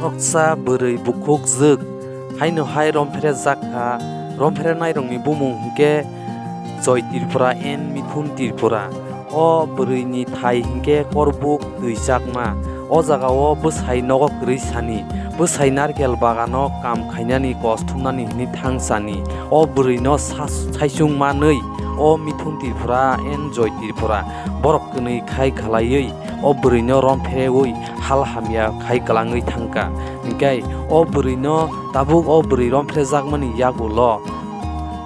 Khoroksa Bwrwi bukhukjwk haino hai Romphere Jak Kha Romphere nairokni bumung hingke Joy Tripura en Mithun Tripura o bwrwi ni thai hingke korbuk twijjakma o jagao Bwsai Nogo Kwrwi Sani Bwsai narkel bagano kam khainani kosthumnani hini thangchani o bwrwi no saisung manui o Mithun Tripura en Joy Tripura borok kwnui khai khalaiui o bwrwi no Romphereui hal hamya khai kalangui thangka hingkai o bwrwi no tabuk o bwrwi Romphere jakmani yagulo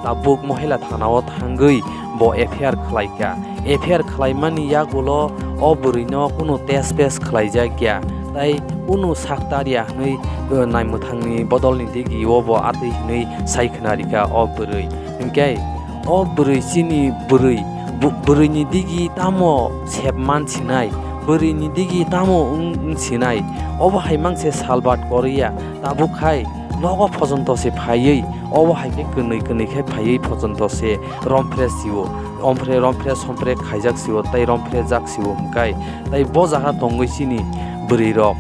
tabuk mohila thanao thangui bo FIR khlaika FIR khlaimani yagulo o bwrwi no kuno test pass khlaijak ya tai kuno saktaria hnui naimmuthangni bodolni digi obo atui hnui saikhnarika o bwrwi hingkai o bwrwi chini bwrwini digi tamo sepman chinai bwrwini digi tamo chinai obo hai mangse salbat koriya tabukhai nogo pojonto se phaiui obo haike kwnui khai phaiui pojonto se Romphere siwo Romphere somphere khaijak siwo tai Romphere Jak siwo hingkai tai bo jaga tongui chini bwrwi rok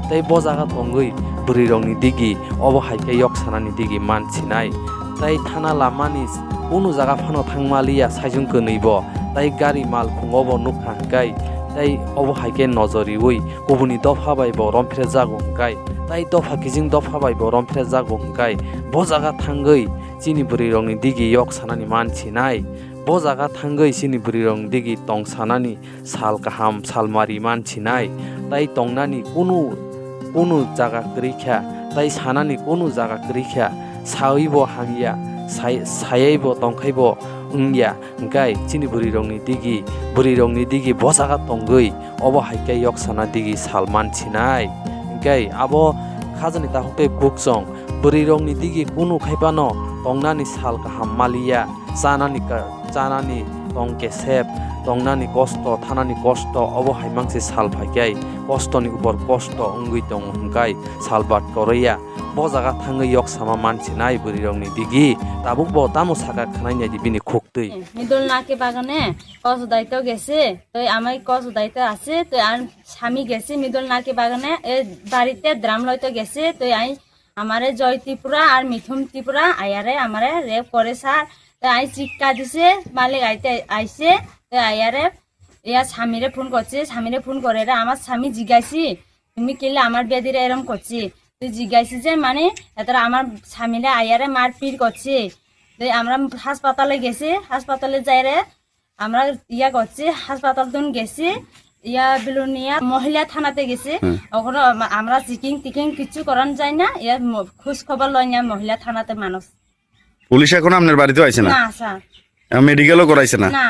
tai bo jaga tongui bwrwi rokni digi obo haike yoksanani digi manchinai tai thana lamani kuno jaga phano thangmaliya saijung kwnui bo tai gari mal phungobo nukha hingkai tai obo haike nojoriui kubuni dopha bai bo Romphere jago hingkai tai dopha kijing dopha bai bo Romphere jago hingkai bo jaga thangui chini bwrwi rokni digi yoksanani manchinai bo jaga thangui chini bwrwi rokni digi tongsanani sal kaham salmari manchinai tai tongnani kuno jaga kwrwikha tai sanani kuno jaga kwrwikha saui bo hangya sayai bo tongkhai bo ungya hingkai chini bwrwi rokni digi bo jaga tongui obo haike yoksana digi sal manchinai hingkai abo khajani tahukte bukchong bwrwi rokni digi kuno khaipano tongnani sal kaham maliya chanani tongke sep tongnani kosto thanani kosto obo haimangse sal phaikai kostoni upor kosto ungui tong hingkai salbat koriya bo jaga thangui yoksama manchinai bwrwi rokni digi tabuk bo tamo saka khanainai bini khoktui মিদল নাকে বাগানে কস দায়িত্ব গেছে তো আমার কস দায়িত্ব আছে তো আর স্বামী গেছে মিদল নাকে বাগানে বাড়িতে দ্রাম লইতে গেছে তো আই আমারে জয় ত্রিপুরা আর মিথুন ত্রিপুরা আয়ারে আমারে রেপ করে স্যার তো আই চিৎকার দিছে মালিক আইছে তো আয়ারে ইয়া স্বামীরে ফোন করে আমার স্বামী জিজ্ঞাসি তুমি কেলে আমার বেদিরে এরম করছি তো জিজ্ঞাসি যে মানে এতরা আমার স্বামীরে আয়ারে মারপিট করছে আমরা হাসপাতালে গেছি হাসপাতালে যাইরে আমরা ইয়া করছি হাসপাতাল দিন গেছি ইয়া বিলুনিয়া মহিলা থানাতে গেছি ওখানে আমরা চিকিং কিছু করান যায় না ইয়া খোঁজ খবর লয় না মহিলা থানাতে মানুষ পুলিশ এখন আপনার বাড়িতে আইছে না না স্যার মেডিকেলও করাইছে না না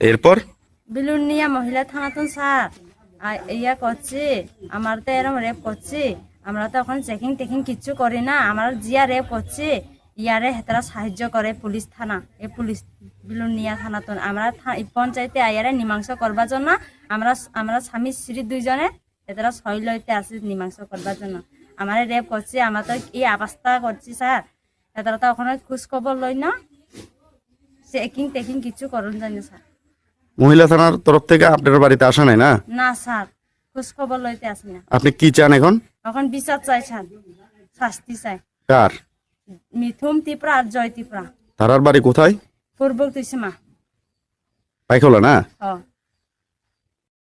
এরপর বিলুনিয়া মহিলা থানাতে স্যার ইয়া করছি আমার তো এরকম রেপ করছি আমরা তো এখন চেকিং কিছু করি না আমার জিয়া রেপ করছি ইয়ারে হেতারা সাহায্য করে পুলিশ থানা এই পুলিশ বিলুনিয়া থানা তো আমরা পঞ্চায়েতে আয়ারে মীমাংস করবার জন্য আমরা স্বামী স্ত্রী দুইজনে হেতারা সই লইতে আসি মীমাংস করবার জন্য আমারে রেপ করছে আমরা তো এই অবস্থা করছি স্যার হেতারা তো ওখানে খোঁজ খবর লই না চেকিং কিছু করুন জানি স্যার মহিলা থানার তরফ থেকে আপনার বাড়িতে আসা নাই না না স্যার খোঁজ খবর লইতে আসি না আপনি কি চান এখন বিচার চাই স্যার শাস্তি চাই কার মিথুন ত্রিপুরা আর জয় ত্রিপুরা তারার বাড়ি কোথায় পূর্ব তুইসীমা পাইখোলা না